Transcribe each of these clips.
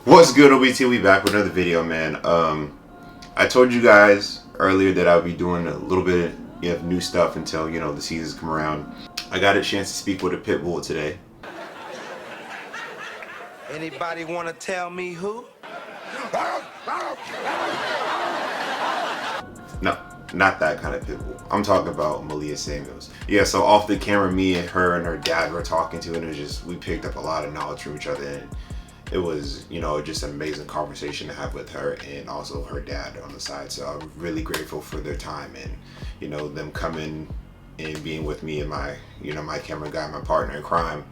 What's good, OBT? We back with another video, man. I told you guys earlier that I'll be doing a little bit of new stuff until, the seasons come around. I got a chance to speak with a pit bull today. Anybody want to tell me who? No, not that kind of pit bull. I'm talking about Malia Samuels. Yeah, so off the camera, me and her dad were talking to, and it was just, we picked up a lot of knowledge from each other, and it was, just an amazing conversation to have with her and also her dad on the side. So I'm really grateful for their time and, them coming and being with me and my, my camera guy, my partner in crime.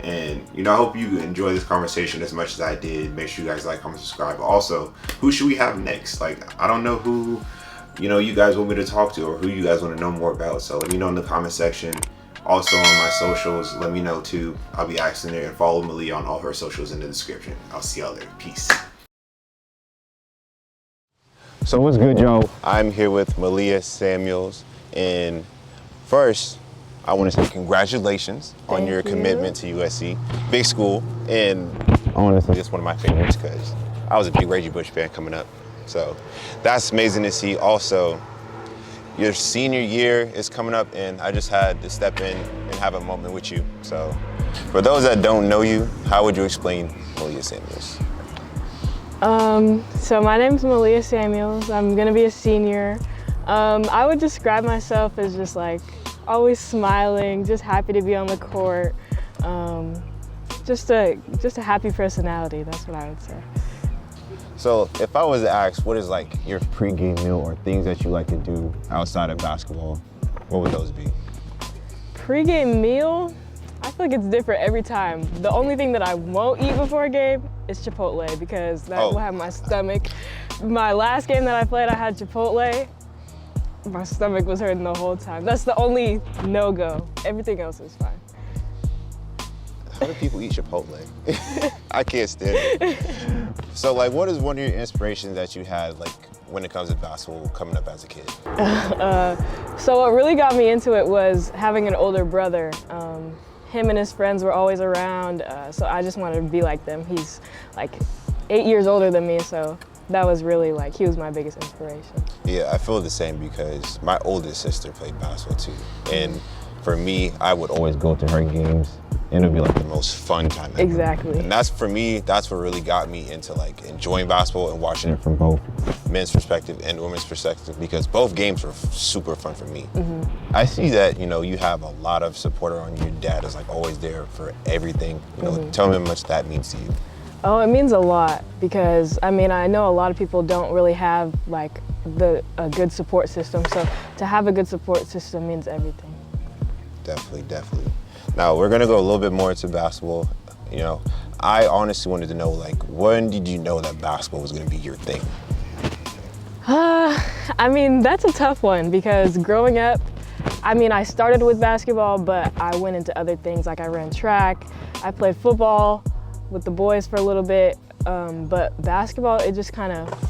And, I hope you enjoy this conversation as much as I did. Make sure you guys like, comment, subscribe. Also, who should we have next? Like, I don't know who, you guys want me to talk to or who you guys want to know more about. So let me know in the comment section. Also on my socials, let me know too. I'll be asking there, and follow Malia on all her socials in the description. I'll see y'all there. Peace. So what's good, y'all? I'm here with Malia Samuels, and first, I want to say congratulations on your commitment to USC. Big school, and honestly, it's one of my favorites because I was a big Reggie Bush fan coming up. So that's amazing to see. Also, your senior year is coming up, and I just had to step in and have a moment with you. So for those that don't know you, how would you explain Malia Samuels? So my name's Malia Samuels. I'm gonna be a senior. I would describe myself as just like always smiling, just happy to be on the court. Just a happy personality, that's what I would say. So if I was to ask, what is like your pregame meal or things that you like to do outside of basketball, what would those be? Pregame meal? I feel like it's different every time. The only thing that I won't eat before a game is Chipotle because that will have my stomach. My last game that I played, I had Chipotle. My stomach was hurting the whole time. That's the only no-go. Everything else is fine. How do people eat Chipotle? I can't stand it. So like, what is one of your inspirations that you had like when it comes to basketball coming up as a kid? So what really got me into it was having an older brother. Him and his friends were always around, so I just wanted to be like them. He's like 8 years older than me, so that was really like, he was my biggest inspiration. Yeah, I feel the same because my oldest sister played basketball too. And for me, I would always go to her games, and it would be like the most fun time ever. Exactly. And that's, for me, that's what really got me into like enjoying basketball and watching it from both men's perspective and women's perspective, because both games were super fun for me. I see that, you have a lot of support on your dad is like always there for everything. Tell me how much that means to you. Oh, it means a lot because, I know a lot of people don't really have like a good support system. So to have a good support system means everything. Definitely, definitely. Now we're gonna go a little bit more into basketball. I honestly wanted to know, like, when did you know that basketball was gonna be your thing? That's a tough one because growing up, I started with basketball, but I went into other things. Like I ran track, I played football with the boys for a little bit, but basketball, it just kind of,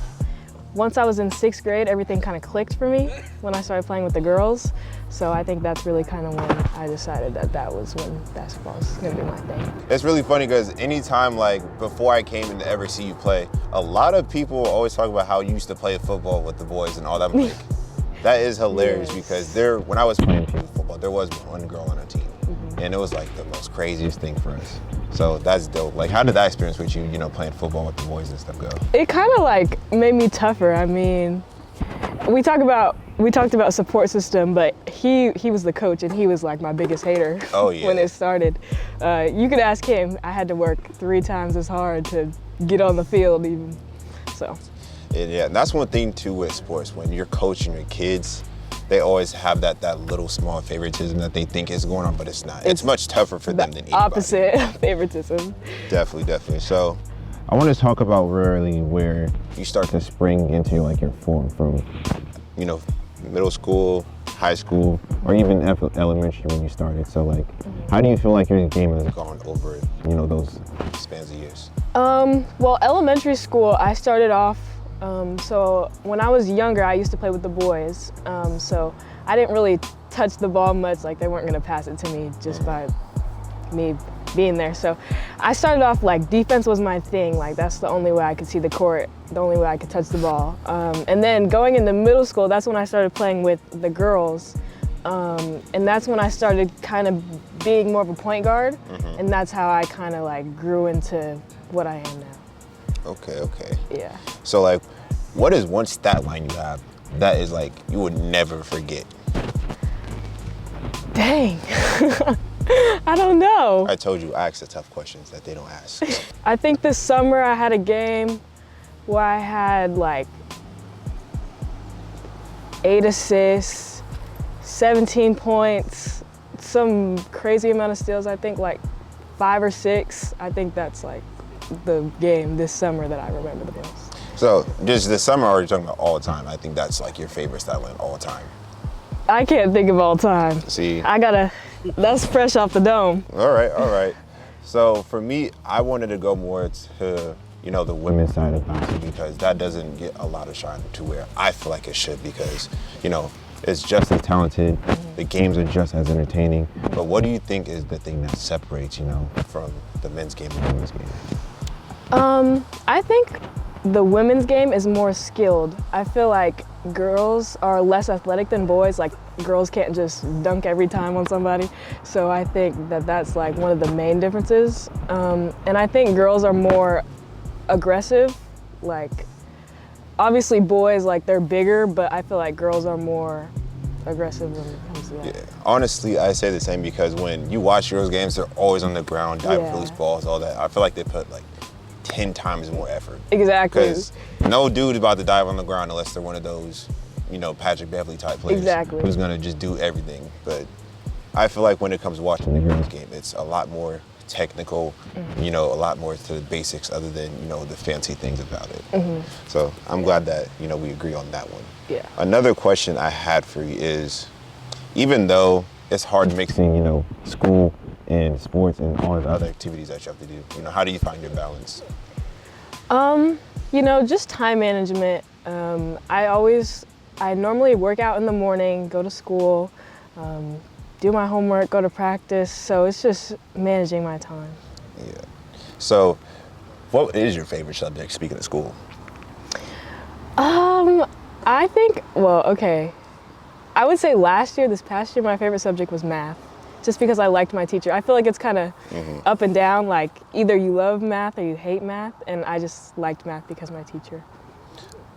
once I was in 6th grade, everything kind of clicked for me when I started playing with the girls. So I think that's really kind of when I decided that was when basketball was gonna be my thing. It's really funny because anytime, like, before I came in to ever see you play, a lot of people always talk about how you used to play football with the boys and all that. Like, that is hilarious because when I was playing football, there was one girl on our team. And it was like the most craziest thing for us. So that's dope. Like, how did that experience with you, playing football with the boys and stuff go? It kind of like made me tougher. We talked about support system, but he was the coach and he was like my biggest hater. Oh, yeah. When it started. You could ask him. I had to work 3 times as hard to get on the field even, so. Yeah, and that's one thing too with sports. When you're coaching your kids, they always have that little small favoritism that they think is going on, but it's not. It's much tougher for them than anybody. Opposite favoritism. Definitely, definitely. So I want to talk about really where you start to spring into like your form from, middle school, high school, or even elementary when you started. So like, how do you feel like your game has gone over, those spans of years? Well, elementary school, I started off, so when I was younger, I used to play with the boys. So I didn't really touch the ball much, like they weren't gonna pass it to me just by me being there. So I started off like defense was my thing. Like that's the only way I could see the court, the only way I could touch the ball. And then going into middle school, that's when I started playing with the girls. And that's when I started kind of being more of a point guard. And that's how I kind of like grew into what I am now. Okay. Yeah. So like, what is one stat line you have that is like, you would never forget? Dang. I don't know. I told you, I ask the tough questions that they don't ask. I think this summer I had a game where I had like 8 assists, 17 points, some crazy amount of steals. I think like 5 or 6. I think that's like the game this summer that I remember the most. So just this summer, or are you talking about all time? I think that's like your favorite stat line all time. I can't think of all time. See? That's fresh off the dome. All right. So for me, I wanted to go more to, the women's side of basketball because that doesn't get a lot of shine to where I feel like it should because, it's just as talented, the games are just as entertaining. But what do you think is the thing that separates, from the men's game and the women's game? I think the women's game is more skilled. I feel like girls are less athletic than boys. Like girls can't just dunk every time on somebody. So I think that that's like one of the main differences. And I think girls are more aggressive. Like obviously boys, like they're bigger, but I feel like girls are more aggressive when it comes to that. Yeah, honestly, I say the same because when you watch girls games, they're always on the ground, diving for loose balls, all that. I feel like they put like 10 times more effort. Exactly. Because no dude is about to dive on the ground unless they're one of those, Patrick Beverly type players. Exactly. Who's gonna just do everything. But I feel like when it comes to watching the girls game, it's a lot more technical, a lot more to the basics other than, the fancy things about it. So I'm glad that, we agree on that one. Yeah. Another question I had for you is, even though it's hard mixing, school and sports and all the other activities that you have to do, how do you find your balance? Just time management. I normally work out in the morning, go to school, do my homework, go to practice. So it's just managing my time. Yeah. So what is your favorite subject, speaking of school? I think, I would say this past year, my favorite subject was math. Just because I liked my teacher. I feel like it's kind of up and down, like either you love math or you hate math, and I just liked math because of my teacher.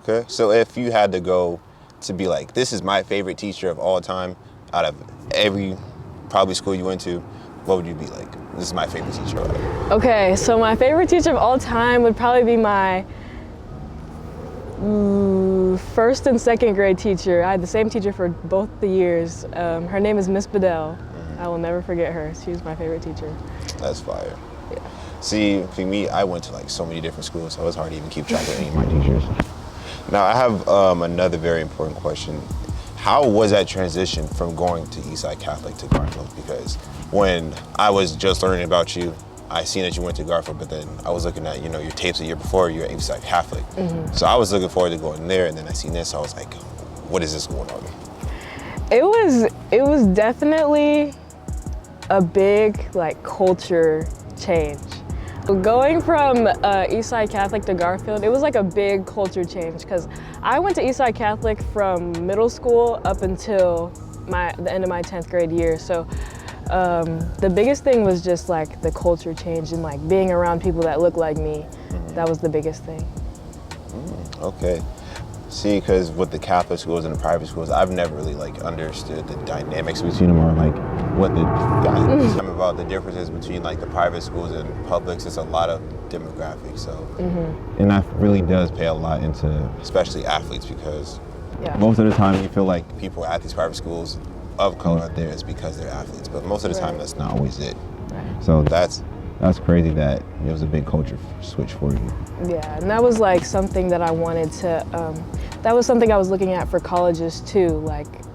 Okay, so if you had to go to be like, this is my favorite teacher of all time, out of every probably school you went to, what would you be like? This is my favorite teacher. Okay, so my favorite teacher of all time would probably be my first and second grade teacher. I had the same teacher for both the years. Her name is Miss Bedell. I will never forget her. She was my favorite teacher. That's fire. Yeah. See, for me, I went to like so many different schools, so it's hard to even keep track of any of my teachers. Now, I have another very important question. How was that transition from going to Eastside Catholic to Garfield? Because when I was just learning about you, I seen that you went to Garfield, but then I was looking at, your tapes the year before, you were at Eastside Catholic. So I was looking forward to going there, and then I seen this, so I was like, what is this going on? It was definitely a big culture change. Going from Eastside Catholic to Garfield, it was like a big culture change because I went to Eastside Catholic from middle school up until the end of my 10th grade year. So the biggest thing was just like the culture change and being around people that look like me. That was the biggest thing. Okay. See, because with the Catholic schools and the private schools, I've never really understood the dynamics between them or what the guys about the differences between the private schools and publics. It's a lot of demographics, so and that really does pay a lot into especially athletes because most of the time you feel like people at these private schools of color out there is because they're athletes, but most of the time that's not always it. So that's crazy that it was a big culture switch for you. Yeah, and that was something that I wanted to, that was something I was looking at for colleges too.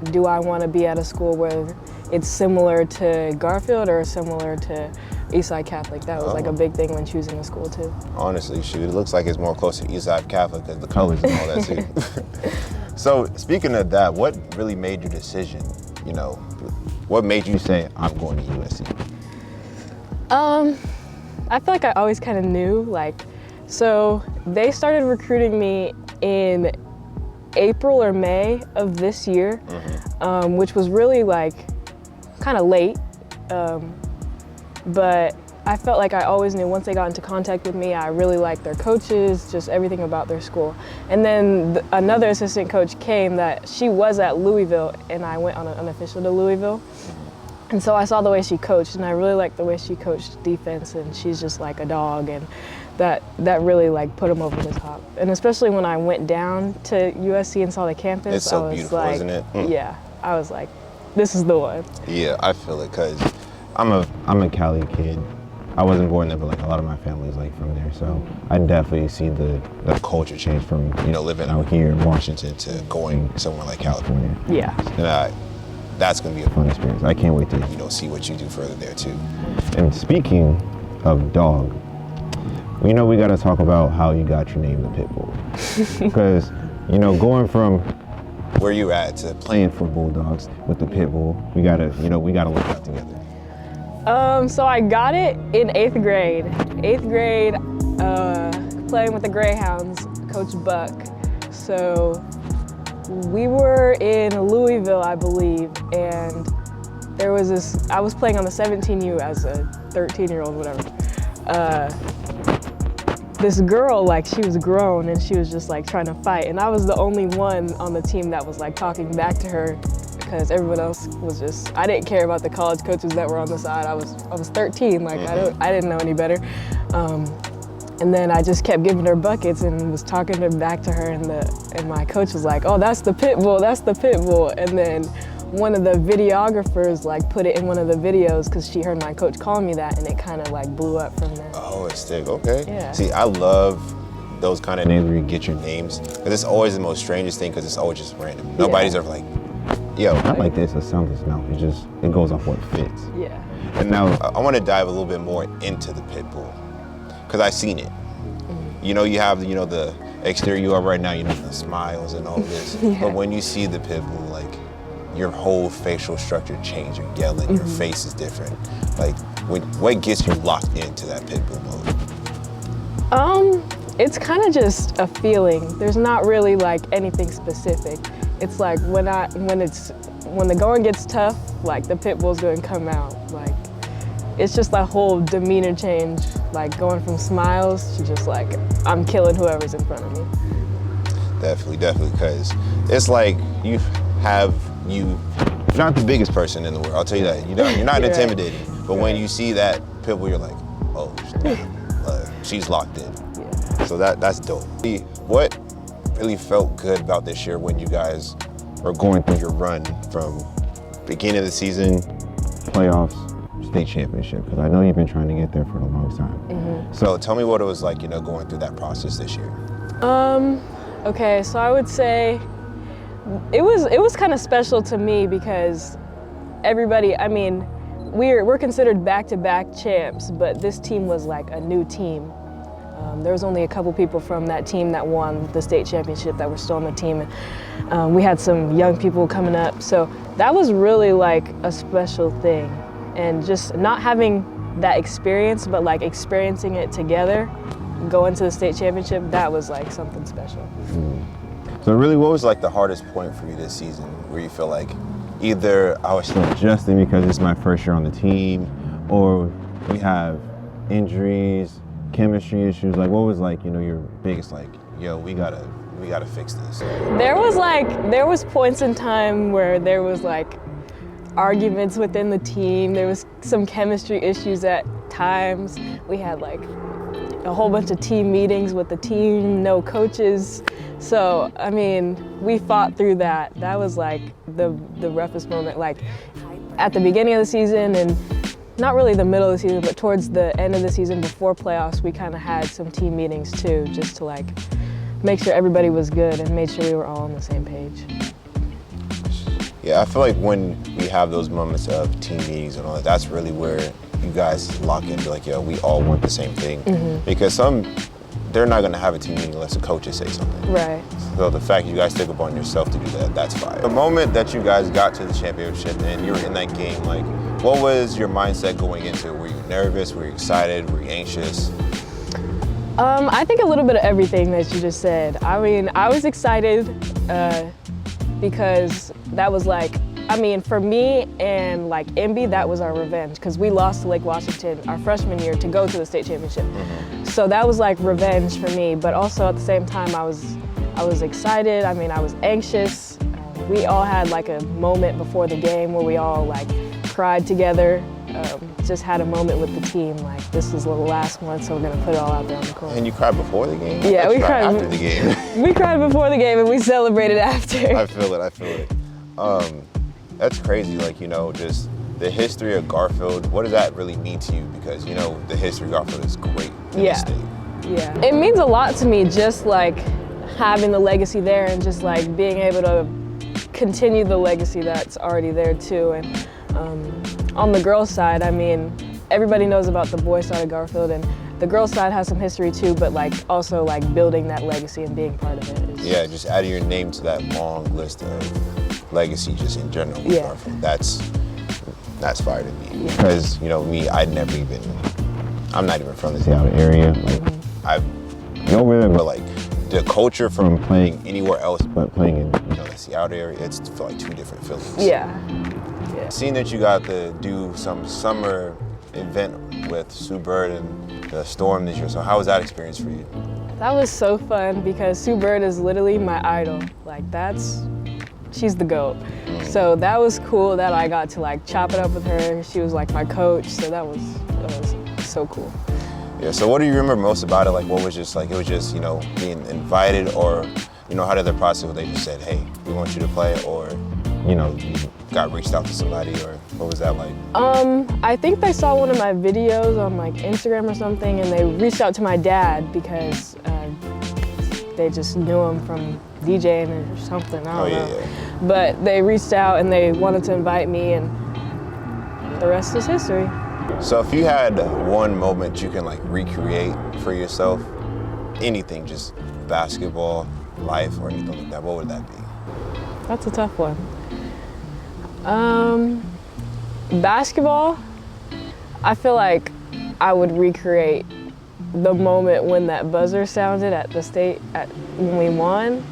Do I want to be at a school where it's similar to Garfield or similar to Eastside Catholic? That was a big thing when choosing a school too. Honestly, shoot, it looks like it's more close to Eastside Catholic because the colors and all that too. So speaking of that, what really made your decision, what made you say, I'm going to USC? I feel like I always kind of knew, like, so they started recruiting me in April or May of this year, which was really like kind of late. But I felt like I always knew once they got into contact with me, I really liked their coaches, just everything about their school. And then another assistant coach came that she was at Louisville, and I went on an unofficial to Louisville. And so I saw the way she coached, and I really liked the way she coached defense, and she's just like a dog, and that really like put them over the top. And especially when I went down to USC and saw the campus, It's so I was beautiful, like, isn't it? Yeah, I was like, this is the one. Yeah, I feel it, cause I'm a Cali kid. I wasn't born there, but like a lot of my family is like from there, so I definitely see the culture change from living out here in Washington to going somewhere like California. Yeah. And that's gonna be a fun experience. I can't wait to see what you do further there too. And speaking of dog, we gotta talk about how you got your name, the Pitbull, because going from where you at to playing for Bulldogs with the Pitbull, we gotta look out together. So I got it in 8th grade. 8th grade, playing with the Greyhounds, Coach Buck. So we were in Louisville, I believe, and there was I was playing on the 17U as a 13-year-old, whatever. This girl, like, she was grown and she was just like trying to fight, and I was the only one on the team that was like talking back to her, because everyone else was just, I didn't care about the college coaches that were on the side. I was 13, like I didn't know any better. And then I just kept giving her buckets and was talking back to her, and my coach was like, "Oh, that's the Pitbull, that's the Pitbull." And then one of the videographers like put it in one of the videos because she heard my coach calling me that, and it kind of like blew up from there. Oh, it's thick. Okay. Yeah. See, I love those kind of names where you get your names, because it's always the most strangest thing, because it's always just random. Nobody's ever like, yo, I like this, it sounds this now. It goes off what fits. Yeah. And now I want to dive a little bit more into the Pitbull, because I've seen it. You have the exterior you are right now, the smiles and all this. Yeah. But when you see the Pitbull, like, your whole facial structure changes. You're yelling, your face is different. Like, what gets you locked into that Pitbull mode? It's kind of just a feeling. There's not really like anything specific. It's like when the going gets tough, like the Pitbull's gonna come out. Like, it's just that whole demeanor change, like going from smiles to just like, I'm killing whoever's in front of me. Definitely, because it's like you're not the biggest person in the world, I'll tell you that. You're not intimidating, but when you see that Pitbull, you're like, oh, she's locked in. Yeah. So that's dope. What really felt good about this year when you guys were going through your run from beginning of the season, playoffs, state championship? Because I know you've been trying to get there for a long time. So tell me what it was like, going through that process this year. Okay, so I would say it was kind of special to me because everybody, I mean, we're considered back-to-back champs, but this team was like a new team. There was only a couple people from that team that won the state championship that were still on the team. We had some young people coming up, so that was really like a special thing. And just not having that experience, but like experiencing it together, going to the state championship, that was like something special. So really, what was like the hardest point for you this season, where you feel like either I was still adjusting because it's my first year on the team, or we have injuries, chemistry issues? Like, what was like, your biggest like, yo, we gotta fix this? There was points in time where there was like arguments within the team. There was some chemistry issues at times. We had like a whole bunch of team meetings with the team, no coaches. So, I mean, we fought through that. That was like the roughest moment, like at the beginning of the season, and not really the middle of the season, but towards the end of the season before playoffs, we kind of had some team meetings too, just to like make sure everybody was good and made sure we were all on the same page. Yeah, I feel like when we have those moments of team meetings and all that, that's really where you guys lock into like, yo, we all want the same thing. Because some they're not going to have a team meeting unless the coaches say something. Right. So the fact you guys took upon yourself to do that, that's fine. The moment that you guys got to the championship and you were in that game, like, what was your mindset going into it? Were you nervous? Were you excited? Were you anxious? I think a little bit of everything that you just said. I mean, I was excited because that was like, I mean, for me and like MB, that was our revenge because we lost to Lake Washington our freshman year to go to the state championship. So that was like revenge for me, but also at the same time, I was excited. I mean, I was anxious. We all had like a moment before the game where we all like cried together. Just had a moment with the team, like this is the last one, so we're gonna put it all out there on the court. And you cried before the game? Yeah, we cried after the game. We cried before the game and we celebrated after. I feel it. That's crazy, like, you know, just the history of Garfield. What does that really mean to you? Because, you know, the history of Garfield is great in the state. Yeah, it means a lot to me, just like having the legacy there and just like being able to continue the legacy that's already there too. And on the girls' side, I mean, everybody knows about the boys' side of Garfield, and the girls' side has some history too, but like also like building that legacy and being part of it. Yeah, just adding your name to that long list of legacy just in general with Garfield. That's fire to me. Because, you know, me, I'm not even from the Seattle area. Like, I've been over there, but like the culture from playing anywhere else but playing in, you know, the Seattle area, it's feel like two different feelings. Yeah. Seeing that you got to do some summer event with Sue Bird and the Storm this year, so how was that experience for you? That was so fun because Sue Bird is literally my idol. Like she's the GOAT. So that was cool that I got to like chop it up with her. She was like my coach, so that was so cool. Yeah, so what do you remember most about it? Like what was just like, it was just, you know, being invited, or, you know, how did the process where they just said, hey, we want you to play, or, you know, you got reached out to somebody, or what was that like? I think they saw one of my videos on like Instagram or something, and they reached out to my dad because they just knew him from DJing or something, I don't know. Yeah. But they reached out and they wanted to invite me, and the rest is history. So if you had one moment you can like recreate for yourself, anything, just basketball, life, or anything like that, what would that be? That's a tough one. Basketball, I feel like I would recreate the moment when that buzzer sounded at the state when we won.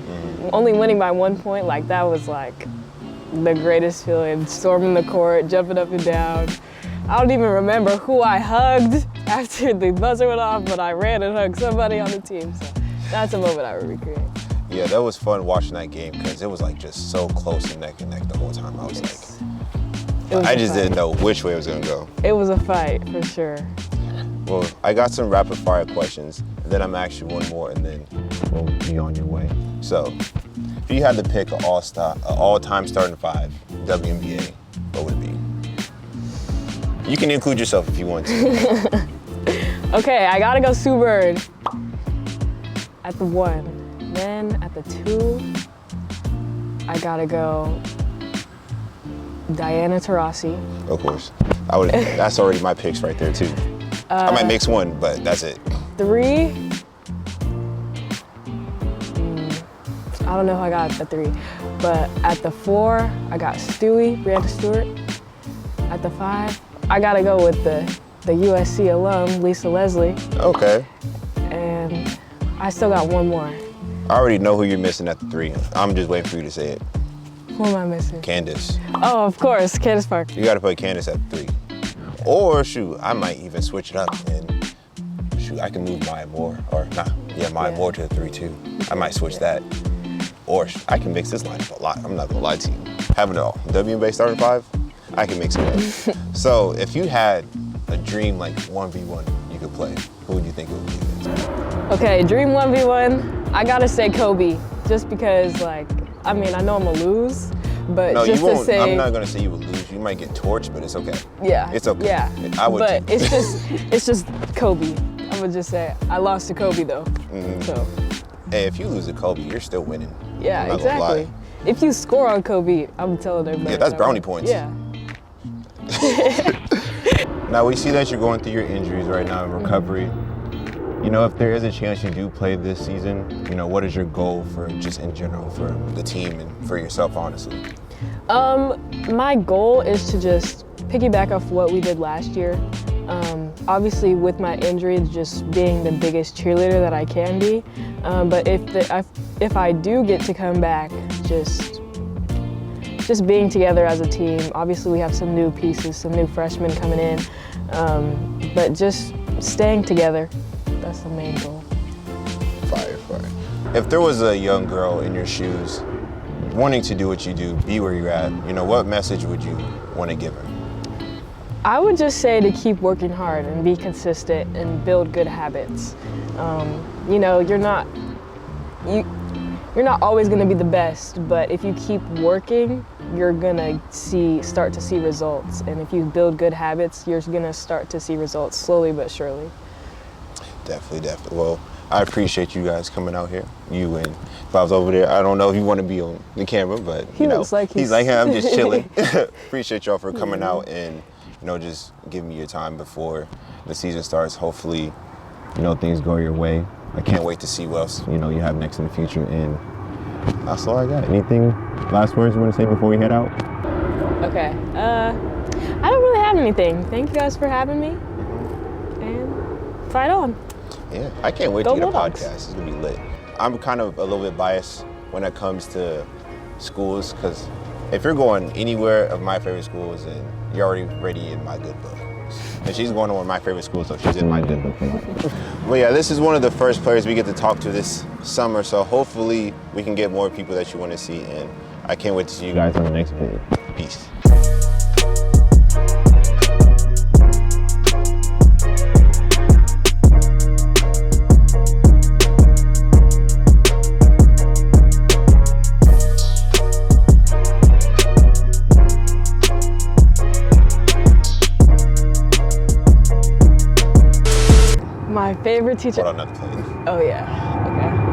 Only winning by 1 point, like that was like the greatest feeling. Storming the court, jumping up and down. I don't even remember who I hugged after the buzzer went off, but I ran and hugged somebody on the team. So that's a moment I would recreate. Yeah, that was fun watching that game because it was like just so close and neck the whole time. I was like, I just didn't know which way it was gonna go. It was a fight for sure. Well, I got some rapid fire questions, and then I'm asking one more, and then we'll be on your way. So, if you had to pick an all-time starting five, WNBA, what would it be? You can include yourself if you want to. Okay, I gotta go Sue Bird at the 1. Then at the 2, I gotta go Diana Taurasi. Of course. That's already my picks right there too. I might mix one, but that's it. 3, I don't know who I got at the 3, but at the 4, I got Brianna Stewart. At the 5, I gotta go with the USC alum, Lisa Leslie. Okay. And I still got one more. I already know who you're missing at the 3. I'm just waiting for you to say it. Who am I missing? Candace. Oh, of course, Candace Parker. You gotta put Candace at 3. Or shoot, I might even switch it up and shoot, I can move Maya Moore, Maya Moore to the 3 too. I might switch that. Or I can mix this lineup a lot. I'm not gonna lie to you. Having it all. WNBA starting 5, I can mix it up. So if you had a dream like 1v1 you could play, who would you think it would be? Okay, dream 1v1, I gotta say Kobe. Just because like, I mean, I know I'm gonna lose, but no, just you won't. to say. I'm not gonna say you will lose. You might get torched, but it's okay. Yeah. It's okay. Yeah. I would but too. it's just Kobe. I'm gonna just say I lost to Kobe though. So. Hey, if you lose to Kobe, you're still winning. Yeah, I'm not gonna lie. exactly. If you score on Kobe, I'm telling everybody. Yeah, that's brownie points. Yeah. Now we see that you're going through your injuries right now in recovery. You know, if there is a chance you do play this season, you know, what is your goal for just in general for the team and for yourself, honestly? My goal is to just piggyback off what we did last year. Obviously, with my injury, just being the biggest cheerleader that I can be. But if I do get to come back, just being together as a team. Obviously, we have some new pieces, some new freshmen coming in, but just staying together. That's the main goal. Fire. If there was a young girl in your shoes, wanting to do what you do, be where you're at, you know, what message would you want to give her? I would just say to keep working hard and be consistent and build good habits. You know, you're not always going to be the best, but if you keep working, you're going to start to see results. And if you build good habits, you're going to start to see results slowly but surely. Definitely. Well, I appreciate you guys coming out here. You and Bob's over there. I don't know if you want to be on the camera, but He looks like he's like, hey, I'm just chilling. Appreciate y'all for coming out and, you know, just giving me your time before the season starts. Hopefully, you know, things go your way. I can't wait to see what else, you know, you have next in the future. And that's all I got. Anything, last words you want to say before we head out? Okay. I don't really have anything. Thank you guys for having me. And fight on. Yeah, I can't wait Go to get Bulldogs. a podcast. It's gonna be lit. I'm kind of a little bit biased when it comes to schools, because if you're going anywhere of my favorite schools, then you're already in my good book. And she's going to one of my favorite schools, so she's in my good book. But yeah, this is one of the first players we get to talk to this summer, so hopefully we can get more people that you want to see, and I can't wait to see you guys on the next video. Peace. My favorite teacher. Hold on, not playing. Oh yeah. Okay.